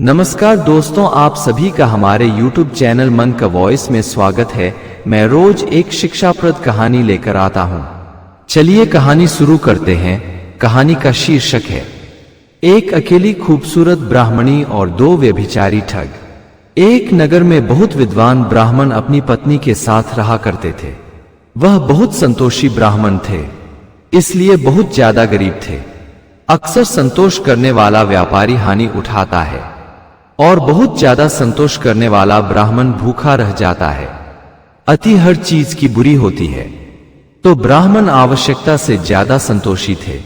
नमस्कार दोस्तों, आप सभी का हमारे YouTube चैनल मन का वॉइस में स्वागत है। मैं रोज एक शिक्षाप्रद कहानी लेकर आता हूँ। चलिए कहानी शुरू करते हैं। कहानी का शीर्षक है एक अकेली खूबसूरत ब्राह्मणी और दो व्यभिचारी ठग। एक नगर में बहुत विद्वान ब्राह्मण अपनी पत्नी के साथ रहा करते थे। वह बहुत संतोषी ब्राह्मण थे, इसलिए बहुत ज्यादा गरीब थे। अक्सर संतोष करने वाला व्यापारी हानि उठाता है और बहुत ज्यादा संतोष करने वाला ब्राह्मण भूखा रह जाता है। अति हर चीज की बुरी होती है। तो ब्राह्मण आवश्यकता से ज्यादा संतोषी थे,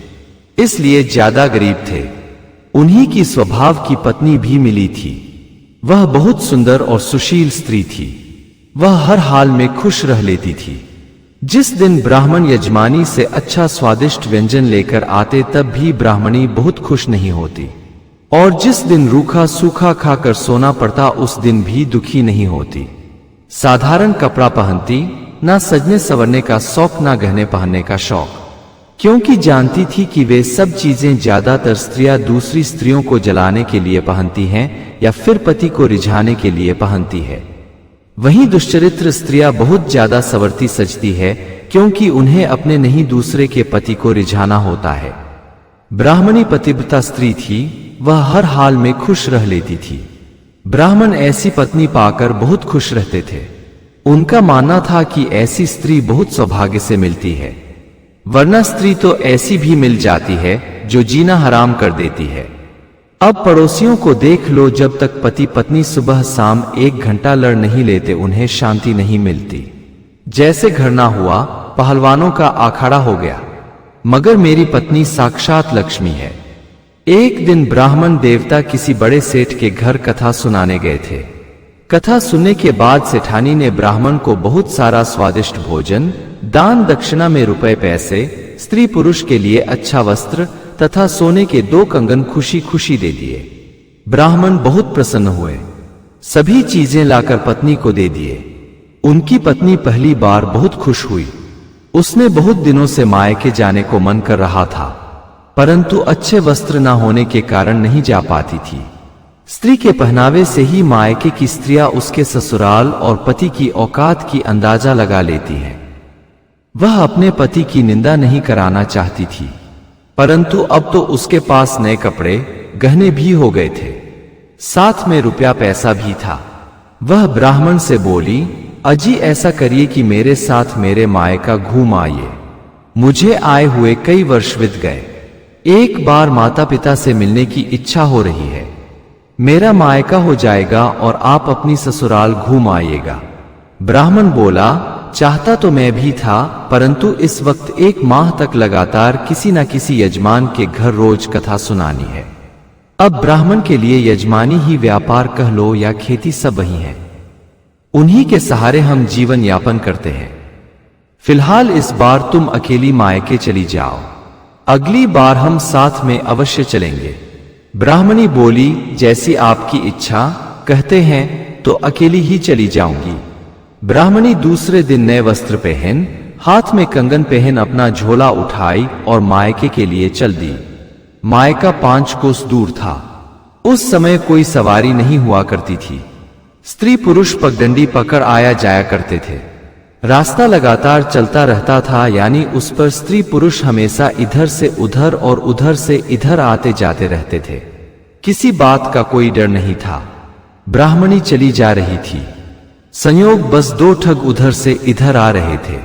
इसलिए ज्यादा गरीब थे। उन्हीं की स्वभाव की पत्नी भी मिली थी। वह बहुत सुंदर और सुशील स्त्री थी। वह हर हाल में खुश रह लेती थी। जिस दिन ब्राह्मण यजमानी से अच्छा स्वादिष्ट व्यंजन लेकर आते, तब भी ब्राह्मणी बहुत खुश नहीं होती, और जिस दिन रूखा सूखा खाकर सोना पड़ता, उस दिन भी दुखी नहीं होती। साधारण कपड़ा पहनती, ना सजने संवरने का शौक, ना गहने पहनने का शौक, क्योंकि जानती थी कि वे सब चीजें ज्यादातर स्त्रियां दूसरी स्त्रियों को जलाने के लिए पहनती हैं या फिर पति को रिझाने के लिए पहनती है। वहीं दुष्चरित्र स्त्रियां बहुत ज्यादा संवरती सजती है, क्योंकि उन्हें अपने नहीं दूसरे के पति को रिझाना होता है। ब्राह्मणी पतिव्रता स्त्री थी। वह हर हाल में खुश रह लेती थी। ब्राह्मण ऐसी पत्नी पाकर बहुत खुश रहते थे। उनका मानना था कि ऐसी स्त्री बहुत सौभाग्य से मिलती है, वरना स्त्री तो ऐसी भी मिल जाती है जो जीना हराम कर देती है। अब पड़ोसियों को देख लो, जब तक पति पत्नी सुबह शाम 1 घंटा लड़ नहीं लेते, उन्हें शांति नहीं मिलती। जैसे घर ना हुआ, पहलवानों का अखाड़ा हो गया। मगर मेरी पत्नी साक्षात लक्ष्मी है। एक दिन ब्राह्मण देवता किसी बड़े सेठ के घर कथा सुनाने गए थे। कथा सुनने के बाद सेठानी ने ब्राह्मण को बहुत सारा स्वादिष्ट भोजन, दान दक्षिणा में रुपए पैसे, स्त्री पुरुष के लिए अच्छा वस्त्र तथा सोने के 2 कंगन खुशी खुशी दे दिए। ब्राह्मण बहुत प्रसन्न हुए। सभी चीजें लाकर पत्नी को दे दिए। उनकी पत्नी पहली बार बहुत खुश हुई। उसने बहुत दिनों से मायके जाने को मन कर रहा था, परंतु अच्छे वस्त्र न होने के कारण नहीं जा पाती थी। स्त्री के पहनावे से ही मायके की स्त्रियां उसके ससुराल और पति की औकात की अंदाजा लगा लेती हैं। वह अपने पति की निंदा नहीं कराना चाहती थी, परंतु अब तो उसके पास नए कपड़े गहने भी हो गए थे, साथ में रुपया पैसा भी था। वह ब्राह्मण से बोली, अजी ऐसा करिए कि मेरे साथ मेरे मायका घूम आइए। मुझे आए हुए कई वर्ष बीत गए। एक बार माता पिता से मिलने की इच्छा हो रही है। मेरा मायका हो जाएगा और आप अपनी ससुराल घूम आइएगा। ब्राह्मण बोला, चाहता तो मैं भी था, परंतु इस वक्त 1 माह तक लगातार किसी न किसी यजमान के घर रोज कथा सुनानी है। अब ब्राह्मण के लिए यजमानी ही व्यापार कह लो या खेती, सब वही है। उन्हीं के सहारे हम जीवन यापन करते हैं। फिलहाल इस बार तुम अकेली मायके चली जाओ, अगली बार हम साथ में अवश्य चलेंगे। ब्राह्मणी बोली, जैसी आपकी इच्छा, कहते हैं तो अकेली ही चली जाऊंगी। ब्राह्मणी दूसरे दिन नए वस्त्र पहन, हाथ में कंगन पहन अपना झोला उठाई और मायके के लिए चल दी। मायका 5 कोस दूर था। उस समय कोई सवारी नहीं हुआ करती थी। स्त्री पुरुष पगडंडी पकड़ आया जाया करते थे। रास्ता लगातार चलता रहता था, यानी उस पर स्त्री पुरुष हमेशा इधर से उधर और उधर से इधर आते जाते रहते थे। किसी बात का कोई डर नहीं था। ब्राह्मणी चली जा रही थी। संयोग बस 2 ठग उधर से इधर आ रहे थे।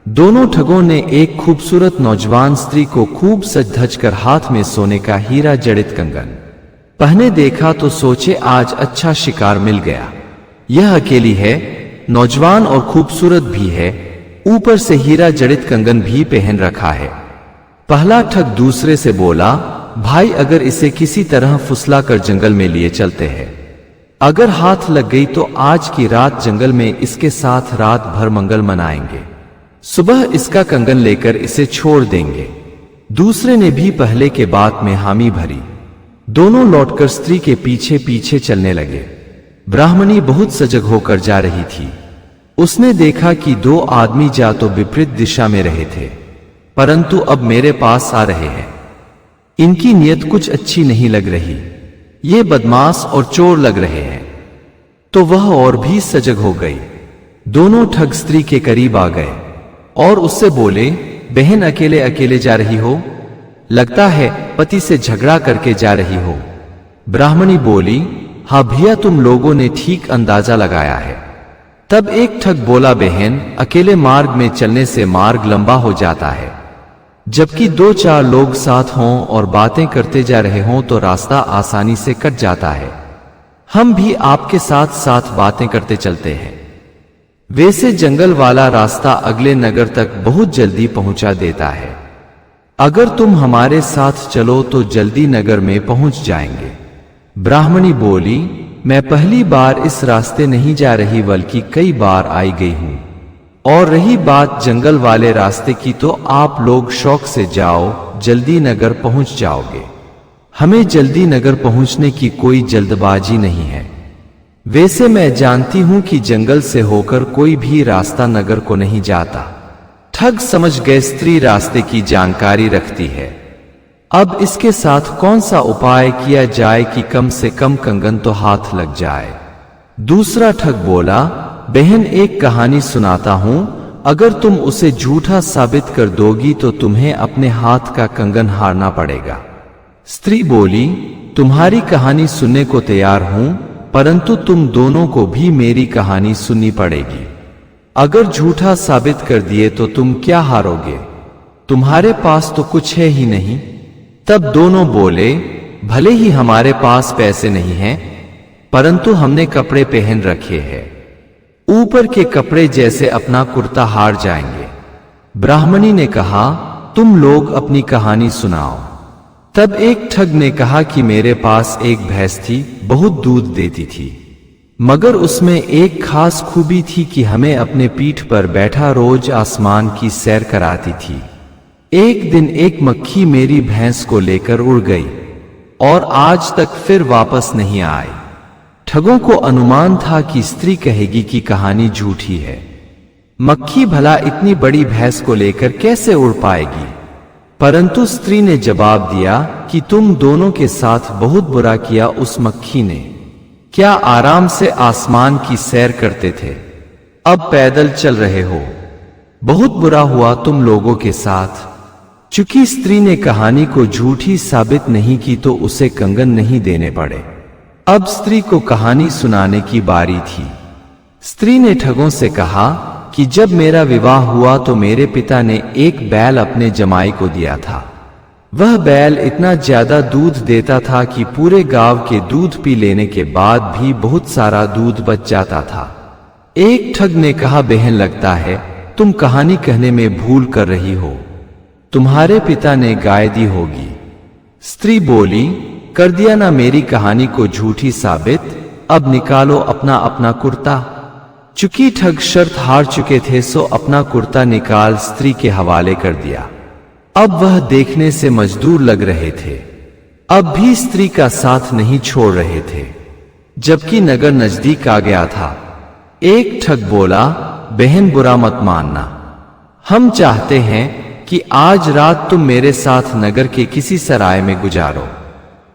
दोनों ठगों ने एक खूबसूरत नौजवान स्त्री को खूब सज धज कर हाथ में सोने का हीरा जड़ित कंगन पहने देखा तो सोचे, आज अच्छा शिकार मिल गया। यह अकेली है, नौजवान और खूबसूरत भी है, ऊपर से हीरा जड़ित कंगन भी पहन रखा है। पहला ठग दूसरे से बोला, भाई अगर इसे किसी तरह फुसला कर जंगल में लिए चलते हैं, अगर हाथ लग गई तो आज की रात जंगल में इसके साथ रात भर मंगल मनाएंगे। सुबह इसका कंगन लेकर इसे छोड़ देंगे। दूसरे ने भी पहले के बात में हामी भरी। दोनों लौटकर स्त्री के पीछे पीछे चलने लगे। ब्राह्मणी बहुत सजग होकर जा रही थी। उसने देखा कि 2 आदमी जा तो विपरीत दिशा में रहे थे, परंतु अब मेरे पास आ रहे हैं। इनकी नीयत कुछ अच्छी नहीं लग रही। ये बदमाश और चोर लग रहे हैं। तो वह और भी सजग हो गई। दोनों ठग स्त्री के करीब आ गए और उससे बोले, बहन अकेले अकेले जा रही हो? लगता है पति से झगड़ा करके जा रही हो। ब्राह्मणी बोली, हाँ भैया, तुम लोगों ने ठीक अंदाजा लगाया है। तब एक ठग बोला, बहन अकेले मार्ग में चलने से मार्ग लंबा हो जाता है, जबकि 2-4 लोग साथ हों और बातें करते जा रहे हों तो रास्ता आसानी से कट जाता है। हम भी आपके साथ साथ बातें करते चलते हैं। वैसे जंगल वाला रास्ता अगले नगर तक बहुत जल्दी पहुंचा देता है। अगर तुम हमारे साथ चलो तो जल्दी नगर में पहुंच जाएंगे। ब्राह्मणी बोली, मैं पहली बार इस रास्ते नहीं जा रही बल्कि कई बार आई गई हूं। और रही बात जंगल वाले रास्ते की, तो आप लोग शौक से जाओ, जल्दी नगर पहुंच जाओगे। हमें जल्दी नगर पहुंचने की कोई जल्दबाजी नहीं है। वैसे मैं जानती हूं कि जंगल से होकर कोई भी रास्ता नगर को नहीं जाता। ठग समझ गए स्त्री रास्ते की जानकारी रखती है। अब इसके साथ कौन सा उपाय किया जाए कि कम से कम कंगन तो हाथ लग जाए। दूसरा ठग बोला, बहन एक कहानी सुनाता हूं, अगर तुम उसे झूठा साबित कर दोगी तो तुम्हें अपने हाथ का कंगन हारना पड़ेगा। स्त्री बोली, तुम्हारी कहानी सुनने को तैयार हूं, परंतु तुम दोनों को भी मेरी कहानी सुननी पड़ेगी। अगर झूठा साबित कर दिए तो तुम क्या हारोगे? तुम्हारे पास तो कुछ है ही नहीं। तब दोनों बोले, भले ही हमारे पास पैसे नहीं हैं, परंतु हमने कपड़े पहन रखे हैं। ऊपर के कपड़े जैसे अपना कुर्ता हार जाएंगे। ब्राह्मणी ने कहा, तुम लोग अपनी कहानी सुनाओ। तब एक ठग ने कहा कि मेरे पास एक भैंस थी, बहुत दूध देती थी, मगर उसमें एक खास खूबी थी कि हमें अपने पीठ पर बैठा रोज आसमान की सैर कराती थी। एक दिन एक मक्खी मेरी भैंस को लेकर उड़ गई और आज तक फिर वापस नहीं आई। ठगों को अनुमान था कि स्त्री कहेगी कि कहानी झूठी है। मक्खी भला इतनी बड़ी भैंस को लेकर कैसे उड़ पाएगी? परंतु स्त्री ने जवाब दिया कि तुम दोनों के साथ बहुत बुरा किया उस मक्खी ने। क्या आराम से आसमान की सैर करते थे, अब पैदल चल रहे हो। बहुत बुरा हुआ तुम लोगों के साथ। चूंकि स्त्री ने कहानी को झूठी साबित नहीं की तो उसे कंगन नहीं देने पड़े। अब स्त्री को कहानी सुनाने की बारी थी। स्त्री ने ठगों से कहा कि जब मेरा विवाह हुआ तो मेरे पिता ने एक बैल अपने जमाई को दिया था। वह बैल इतना ज्यादा दूध देता था कि पूरे गांव के दूध पी लेने के बाद भी बहुत सारा दूध बच जाता था। एक ठग ने कहा, बहन लगता है तुम कहानी कहने में भूल कर रही हो, तुम्हारे पिता ने गाय दी होगी। स्त्री बोली, कर दिया ना मेरी कहानी को झूठी साबित, अब निकालो अपना अपना कुर्ता। चूंकि ठग शर्त हार चुके थे सो अपना कुर्ता निकाल स्त्री के हवाले कर दिया। अब वह देखने से मजदूर लग रहे थे, अब भी स्त्री का साथ नहीं छोड़ रहे थे, जबकि नगर नजदीक आ गया था। एक ठग बोला, बहन बुरा मत मानना, हम चाहते हैं कि आज रात तुम मेरे साथ नगर के किसी सराय में गुजारो,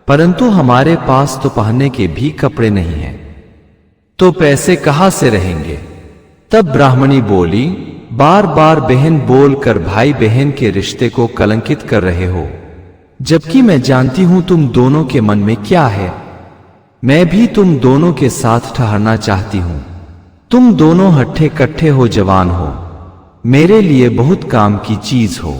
परंतु हमारे पास तो पहनने के भी कपड़े नहीं हैं, तो पैसे कहां से रहेंगे? तब ब्राह्मणी बोली, बार बार बहन बोलकर भाई बहन के रिश्ते को कलंकित कर रहे हो, जबकि मैं जानती हूं तुम दोनों के मन में क्या है। मैं भी तुम दोनों के साथ ठहरना चाहती हूं। तुम दोनों हट्ठे कट्ठे हो, जवान हो, मेरे लिए बहुत काम की चीज हो।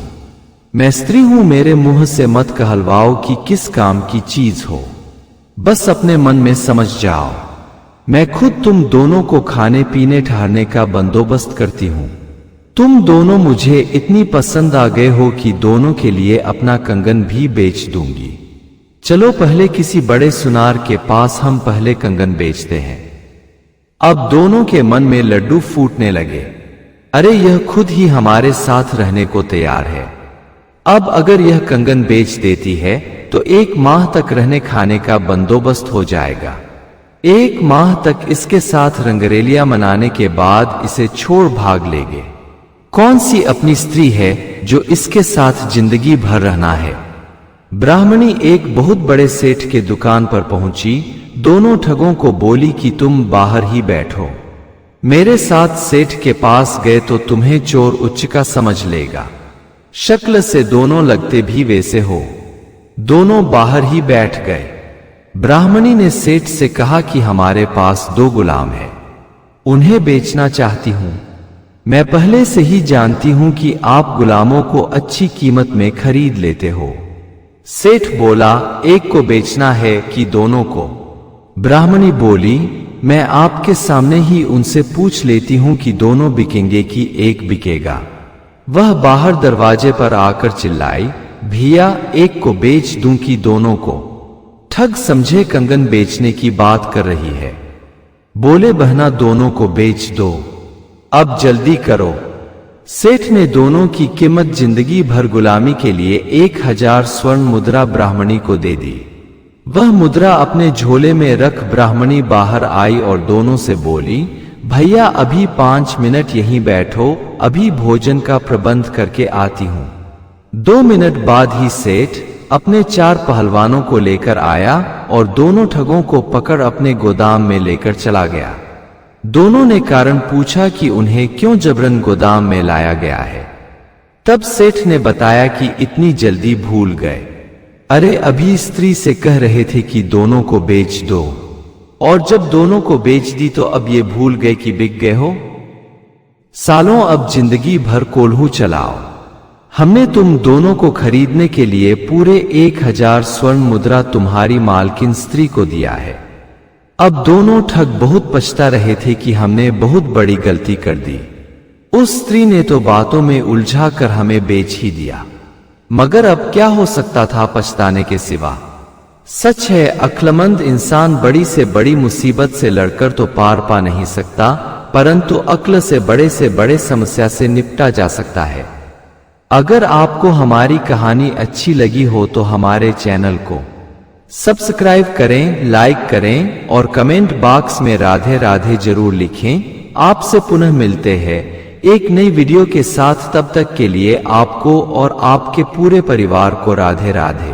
मैं स्त्री हूं, मेरे मुंह से मत कहलवाओ कि किस काम की चीज हो, बस अपने मन में समझ जाओ। मैं खुद तुम दोनों को खाने पीने ठहरने का बंदोबस्त करती हूं। तुम दोनों मुझे इतनी पसंद आ गए हो कि दोनों के लिए अपना कंगन भी बेच दूंगी। चलो पहले किसी बड़े सुनार के पास हम पहले कंगन बेचते हैं। अब दोनों के मन में लड्डू फूटने लगे। अरे यह खुद ही हमारे साथ रहने को तैयार है। अब अगर यह कंगन बेच देती है तो 1 माह तक रहने खाने का बंदोबस्त हो जाएगा। 1 माह तक इसके साथ रंगरेलियां मनाने के बाद इसे छोड़ भाग लेंगे। कौन सी अपनी स्त्री है जो इसके साथ जिंदगी भर रहना है? ब्राह्मणी एक बहुत बड़े सेठ के दुकान पर पहुंची। दोनों ठगों को बोली कि तुम बाहर ही बैठो, मेरे साथ सेठ के पास गए तो तुम्हें चोर उच्च का समझ लेगा। शक्ल से दोनों लगते भी वैसे हो। दोनों बाहर ही बैठ गए। ब्राह्मणी ने सेठ से कहा कि हमारे पास 2 गुलाम हैं, उन्हें बेचना चाहती हूं। मैं पहले से ही जानती हूं कि आप गुलामों को अच्छी कीमत में खरीद लेते हो। सेठ बोला, एक को बेचना है कि दोनों को? ब्राह्मणी बोली, मैं आपके सामने ही उनसे पूछ लेती हूं कि दोनों बिकेंगे कि एक बिकेगा। वह बाहर दरवाजे पर आकर चिल्लाई, भैया एक को बेच दूं कि दोनों को? ठग समझे कंगन बेचने की बात कर रही है। बोले, बहना दोनों को बेच दो, अब जल्दी करो। सेठ ने दोनों की कीमत जिंदगी भर गुलामी के लिए 1000 स्वर्ण मुद्रा ब्राह्मणी को दे दी। वह मुद्रा अपने झोले में रख ब्राह्मणी बाहर आई और दोनों से बोली, भैया अभी 5 मिनट यहीं बैठो, अभी भोजन का प्रबंध करके आती हूं। 2 मिनट बाद ही सेठ अपने 4 पहलवानों को लेकर आया और दोनों ठगों को पकड़ अपने गोदाम में लेकर चला गया। दोनों ने कारण पूछा कि उन्हें क्यों जबरन गोदाम में लाया गया है। तब सेठ ने बताया कि इतनी जल्दी भूल गए। अरे अभी स्त्री से कह रहे थे कि दोनों को बेच दो, और जब दोनों को बेच दी तो अब ये भूल गए कि बिक गए हो। सालों अब जिंदगी भर कोल्हू चलाओ। हमने तुम दोनों को खरीदने के लिए पूरे 1000 स्वर्ण मुद्रा तुम्हारी मालकिन स्त्री को दिया है। अब दोनों ठग बहुत पछता रहे थे कि हमने बहुत बड़ी गलती कर दी। उस स्त्री ने तो बातों में उलझा कर हमें बेच ही दिया, मगर अब क्या हो सकता था पछताने के सिवा। सच है, अक्लमंद इंसान बड़ी से बड़ी मुसीबत से लड़कर तो पार पा नहीं सकता, परंतु अक्ल से बड़े समस्या से निपटा जा सकता है। अगर आपको हमारी कहानी अच्छी लगी हो तो हमारे चैनल को सब्सक्राइब करें, लाइक करें और कमेंट बॉक्स में राधे राधे जरूर लिखें। आपसे पुनः मिलते हैं एक नई वीडियो के साथ। तब तक के लिए आपको और आपके पूरे परिवार को राधे राधे।